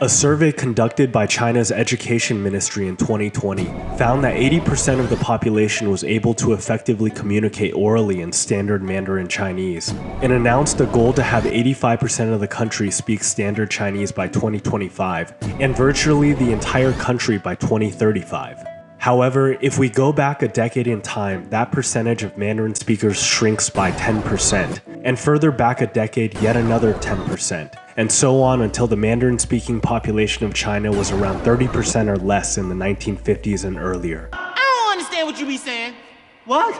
A survey conducted by China's Education Ministry in 2020 found that 80% of the population was able to effectively communicate orally in Standard Mandarin Chinese, and announced a goal to have 85% of the country speak Standard Chinese by 2025, and virtually the entire country by 2035. However, if we go back a decade in time, that percentage of Mandarin speakers shrinks by 10%, and further back a decade, yet another 10%, and so on until the Mandarin-speaking population of China was around 30% or less in the 1950s and earlier. I don't understand what you be saying. What?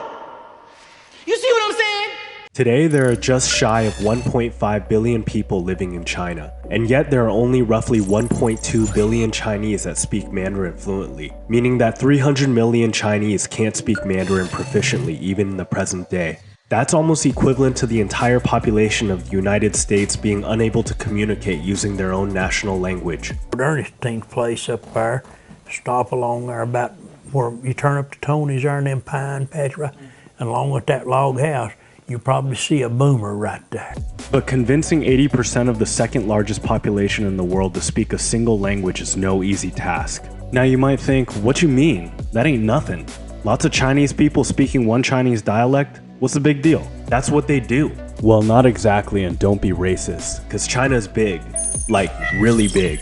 You see what I'm saying? Today, there are just shy of 1.5 billion people living in China, and yet there are only roughly 1.2 billion Chinese that speak Mandarin fluently, meaning that 300 million Chinese can't speak Mandarin proficiently even in the present day. That's almost equivalent to the entire population of the United States being unable to communicate using their own national language. Ernestine's place up there, stop along there about where you turn up to Tony's there in them pine patch, right? And along with that log house, you probably see a boomer right there. But convincing 80% of the second largest population in the world to speak a single language is no easy task. Now you might think, what you mean? That ain't nothing. Lots of Chinese people speaking one Chinese dialect? What's the big deal? That's what they do. Well, not exactly, and don't be racist, because China's big. Like, really big.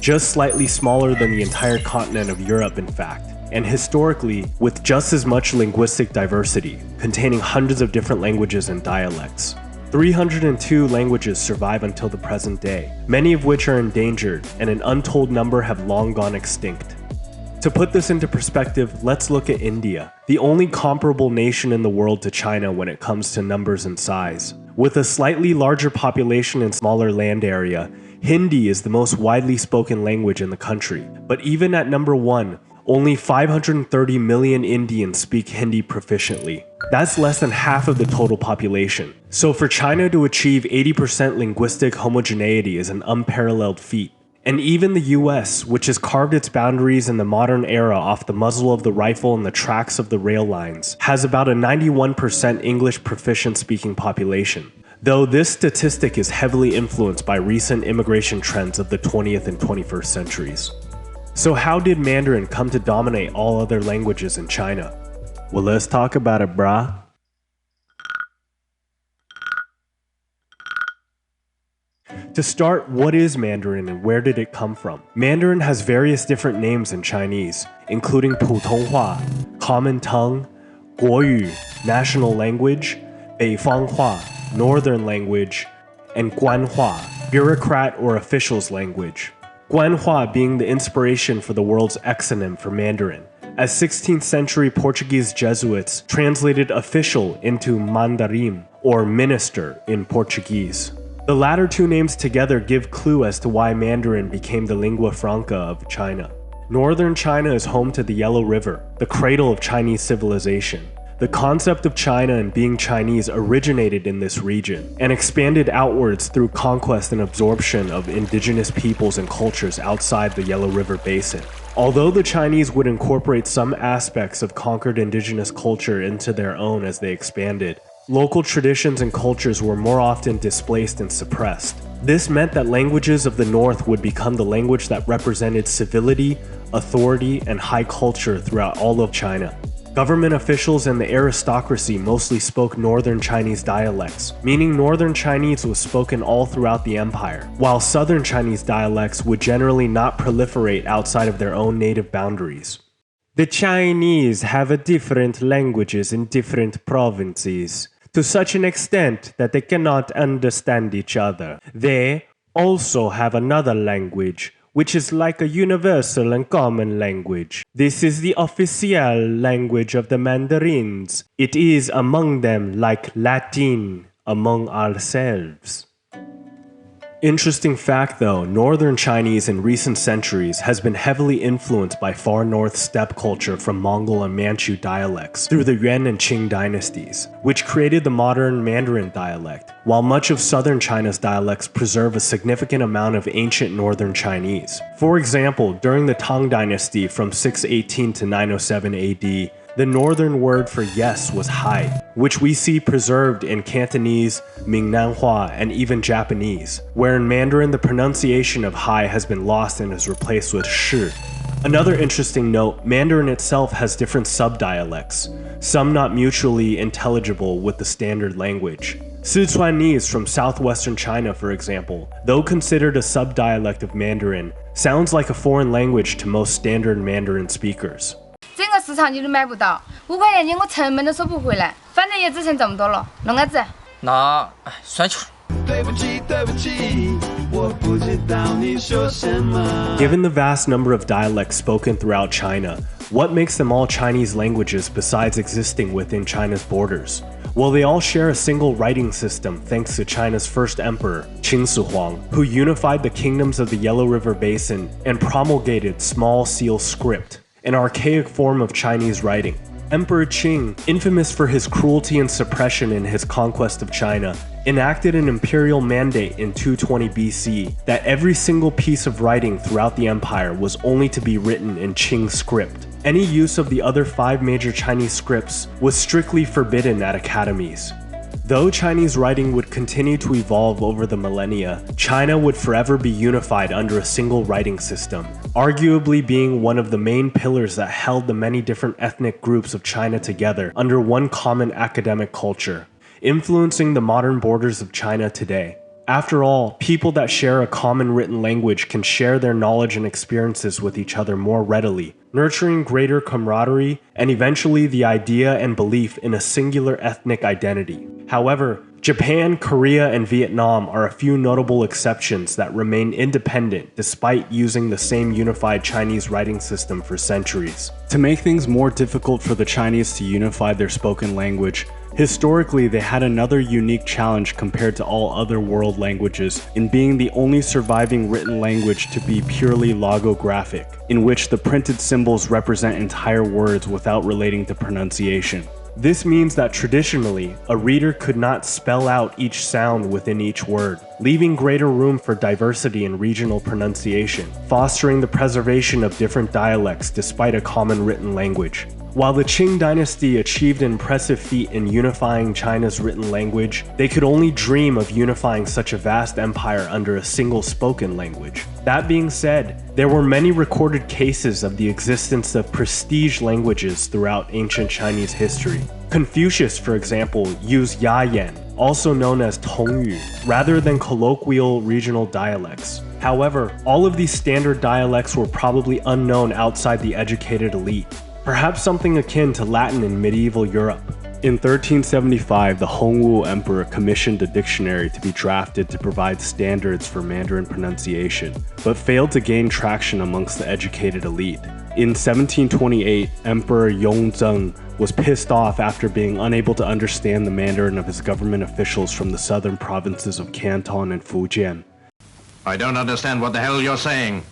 Just slightly smaller than the entire continent of Europe, in fact. And historically, with just as much linguistic diversity, containing hundreds of different languages and dialects. 302 languages survive until the present day, many of which are endangered, and an untold number have long gone extinct. To put this into perspective, let's look at India, the only comparable nation in the world to China when it comes to numbers and size. With a slightly larger population and smaller land area, Hindi is the most widely spoken language in the country. But even at number 1, only 530 million Indians speak Hindi proficiently. That's less than half of the total population. So for China to achieve 80% linguistic homogeneity is an unparalleled feat. And even the US, which has carved its boundaries in the modern era off the muzzle of the rifle and the tracks of the rail lines, has about a 91% English proficient speaking population. Though this statistic is heavily influenced by recent immigration trends of the 20th and 21st centuries. So how did Mandarin come to dominate all other languages in China? Well, let's talk about it, brah. To start, what is Mandarin and where did it come from? Mandarin has various different names in Chinese, including Putonghua, common tongue, Guoyu, national language, Beifanghua, northern language, and Guanhua, bureaucrat or official's language. Guanhua being the inspiration for the world's exonym for Mandarin, as 16th century Portuguese Jesuits translated official into Mandarin, or minister in Portuguese. The latter two names together give clue as to why Mandarin became the lingua franca of China. Northern China is home to the Yellow River, the cradle of Chinese civilization. The concept of China and being Chinese originated in this region, and expanded outwards through conquest and absorption of indigenous peoples and cultures outside the Yellow River Basin. Although the Chinese would incorporate some aspects of conquered indigenous culture into their own as they expanded, local traditions and cultures were more often displaced and suppressed. This meant that languages of the North would become the language that represented civility, authority, and high culture throughout all of China. Government officials and the aristocracy mostly spoke Northern Chinese dialects, meaning Northern Chinese was spoken all throughout the empire, while Southern Chinese dialects would generally not proliferate outside of their own native boundaries. The Chinese have different languages in different provinces, to such an extent that they cannot understand each other. They also have another language, which is like a universal and common language. This is the official language of the Mandarins. It is among them like Latin among ourselves. Interesting fact though, Northern Chinese in recent centuries has been heavily influenced by far north steppe culture from Mongol and Manchu dialects through the Yuan and Qing dynasties, which created the modern Mandarin dialect, while much of southern China's dialects preserve a significant amount of ancient Northern Chinese. For example, during the Tang dynasty from 618 to 907 AD, The northern word for yes was hai, which we see preserved in Cantonese, Mingnanhua, and even Japanese, where in Mandarin the pronunciation of hai has been lost and is replaced with shi. Another interesting note, Mandarin itself has different subdialects, some not mutually intelligible with the standard language. Sichuanese from southwestern China, for example, though considered a subdialect of Mandarin, sounds like a foreign language to most standard Mandarin speakers. 这个市场就是买不到，5块钱我成本都收不回来，反正也只剩这么多了，弄个子。那算球。Given the vast number of dialects spoken throughout China, what makes them all Chinese languages besides existing within China's borders? Well, they all share a single writing system thanks to China's first emperor, Qin Shi Huang, who unified the kingdoms of the Yellow River Basin and promulgated small seal script, an archaic form of Chinese writing. Emperor Qing, infamous for his cruelty and suppression in his conquest of China, enacted an imperial mandate in 220 BC that every single piece of writing throughout the empire was only to be written in Qing script. Any use of the other 5 major Chinese scripts was strictly forbidden at academies. Though Chinese writing would continue to evolve over the millennia, China would forever be unified under a single writing system, arguably being one of the main pillars that held the many different ethnic groups of China together under one common academic culture, influencing the modern borders of China today. After all, people that share a common written language can share their knowledge and experiences with each other more readily, nurturing greater camaraderie and eventually the idea and belief in a singular ethnic identity. However, Japan, Korea, and Vietnam are a few notable exceptions that remain independent despite using the same unified Chinese writing system for centuries. To make things more difficult for the Chinese to unify their spoken language, historically they had another unique challenge compared to all other world languages in being the only surviving written language to be purely logographic, in which the printed symbols represent entire words without relating to pronunciation. This means that traditionally, a reader could not spell out each sound within each word, leaving greater room for diversity in regional pronunciation, fostering the preservation of different dialects despite a common written language. While the Qing dynasty achieved an impressive feat in unifying China's written language, they could only dream of unifying such a vast empire under a single spoken language. That being said, there were many recorded cases of the existence of prestige languages throughout ancient Chinese history. Confucius, for example, used Yayan, also known as Tongyu, rather than colloquial regional dialects. However, all of these standard dialects were probably unknown outside the educated elite, perhaps something akin to Latin in medieval Europe. In 1375, the Hongwu Emperor commissioned a dictionary to be drafted to provide standards for Mandarin pronunciation, but failed to gain traction amongst the educated elite. In 1728, Emperor Yongzheng was pissed off after being unable to understand the Mandarin of his government officials from the southern provinces of Canton and Fujian. I don't understand what the hell you're saying.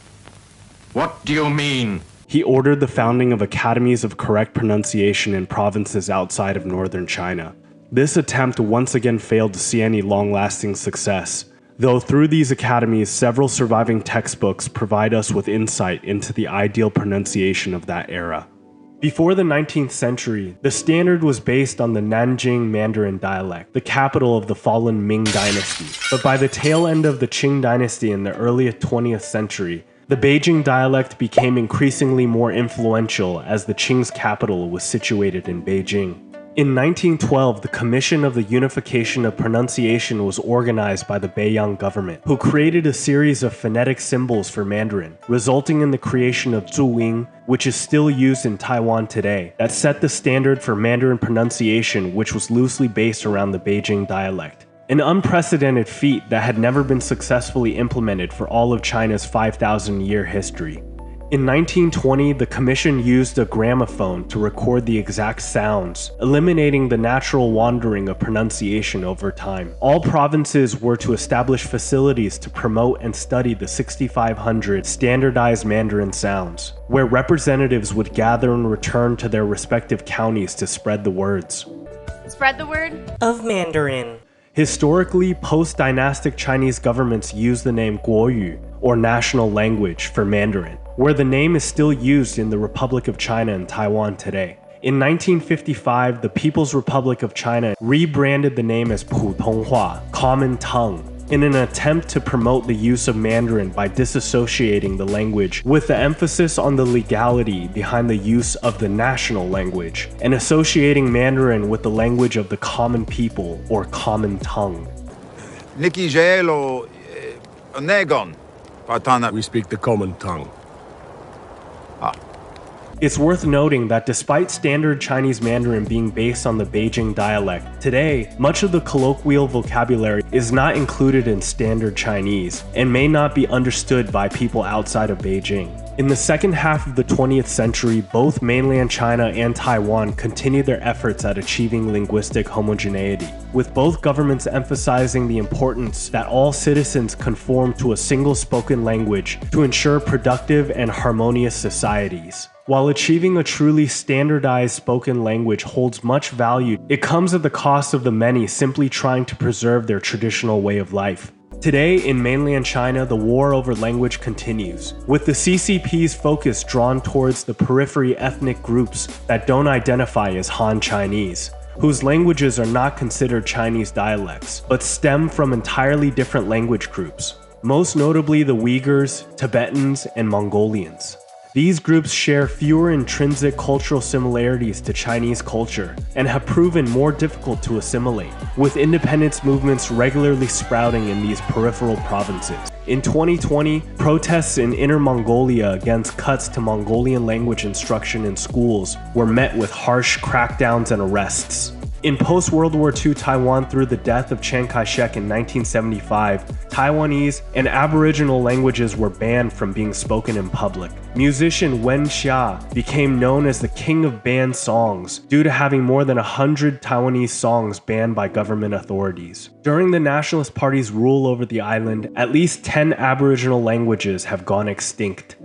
What do you mean? He ordered the founding of academies of correct pronunciation in provinces outside of northern China. This attempt once again failed to see any long-lasting success, though through these academies several surviving textbooks provide us with insight into the ideal pronunciation of that era. Before the 19th century, the standard was based on the Nanjing Mandarin dialect, the capital of the fallen Ming dynasty. But by the tail end of the Qing dynasty in the early 20th century, the Beijing dialect became increasingly more influential as the Qing's capital was situated in Beijing. In 1912, the Commission of the Unification of Pronunciation was organized by the Beiyang government, who created a series of phonetic symbols for Mandarin, resulting in the creation of Zhuwing, which is still used in Taiwan today, that set the standard for Mandarin pronunciation, which was loosely based around the Beijing dialect. An unprecedented feat that had never been successfully implemented for all of China's 5,000-year history. In 1920, the commission used a gramophone to record the exact sounds, eliminating the natural wandering of pronunciation over time. All provinces were to establish facilities to promote and study the 6,500 standardized Mandarin sounds, where representatives would gather and return to their respective counties to spread the words. Spread the word of Mandarin. Historically, post-dynastic Chinese governments used the name Guoyu, or national language, for Mandarin, where the name is still used in the Republic of China and Taiwan today. In 1955, the People's Republic of China rebranded the name as 普通话, common tongue, in an attempt to promote the use of Mandarin by disassociating the language with the emphasis on the legality behind the use of the national language and associating Mandarin with the language of the common people or common tongue. We speak the common tongue. It's worth noting that despite standard Chinese Mandarin being based on the Beijing dialect, today, much of the colloquial vocabulary is not included in standard Chinese and may not be understood by people outside of Beijing. In the second half of the 20th century, both mainland China and Taiwan continued their efforts at achieving linguistic homogeneity, with both governments emphasizing the importance that all citizens conform to a single spoken language to ensure productive and harmonious societies. While achieving a truly standardized spoken language holds much value, it comes at the cost of the many simply trying to preserve their traditional way of life. Today, in mainland China, the war over language continues, with the CCP's focus drawn towards the periphery ethnic groups that don't identify as Han Chinese, whose languages are not considered Chinese dialects, but stem from entirely different language groups, most notably the Uyghurs, Tibetans, and Mongolians. These groups share fewer intrinsic cultural similarities to Chinese culture and have proven more difficult to assimilate, with independence movements regularly sprouting in these peripheral provinces. In 2020, protests in Inner Mongolia against cuts to Mongolian language instruction in schools were met with harsh crackdowns and arrests. In post-World War II Taiwan, through the death of Chiang Kai-shek in 1975, Taiwanese and Aboriginal languages were banned from being spoken in public. Musician Wen Xia became known as the king of banned songs due to having more than 100 Taiwanese songs banned by government authorities. During the Nationalist Party's rule over the island, at least 10 Aboriginal languages have gone extinct.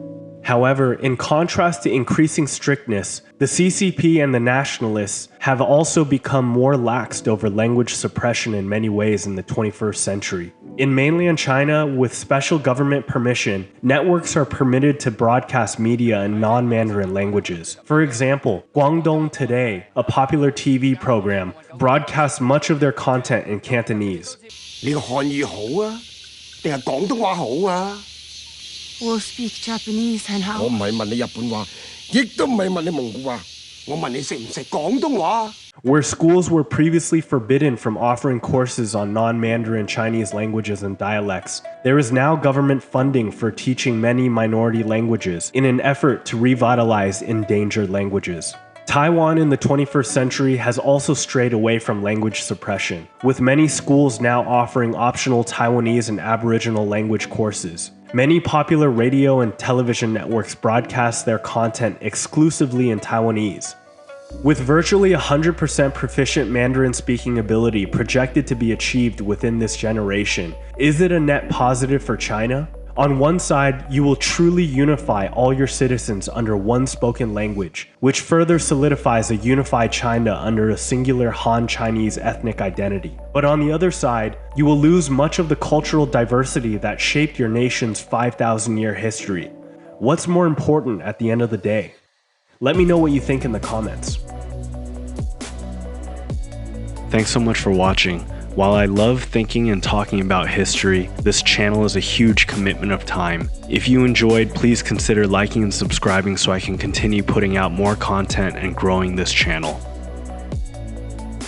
However, in contrast to increasing strictness, the CCP and the nationalists have also become more laxed over language suppression in many ways in the 21st century. In mainland China, with special government permission, networks are permitted to broadcast media in non-Mandarin languages. For example, Guangdong Today, a popular TV program, broadcasts much of their content in Cantonese. 你個漢語好啊，定係廣東話好啊？ 我 speak Japanese 很好。我唔係問你日本話，亦都唔係問你蒙古話，我問你識唔識廣東話。 Where schools were previously forbidden from offering courses on non-Mandarin Chinese languages and dialects, there is now government funding for teaching many minority languages in an effort to revitalize endangered languages. Taiwan in the 21st century has also strayed away from language suppression, with many schools now offering optional Taiwanese and Aboriginal language courses. Many popular radio and television networks broadcast their content exclusively in Taiwanese. With virtually 100% proficient Mandarin speaking ability projected to be achieved within this generation, is it a net positive for China? On one side, you will truly unify all your citizens under one spoken language, which further solidifies a unified China under a singular Han Chinese ethnic identity. But on the other side, you will lose much of the cultural diversity that shaped your nation's 5,000-year history. What's more important at the end of the day? Let me know what you think in the comments. Thanks so much for watching. While I love thinking and talking about history, this channel is a huge commitment of time. If you enjoyed, please consider liking and subscribing so I can continue putting out more content and growing this channel.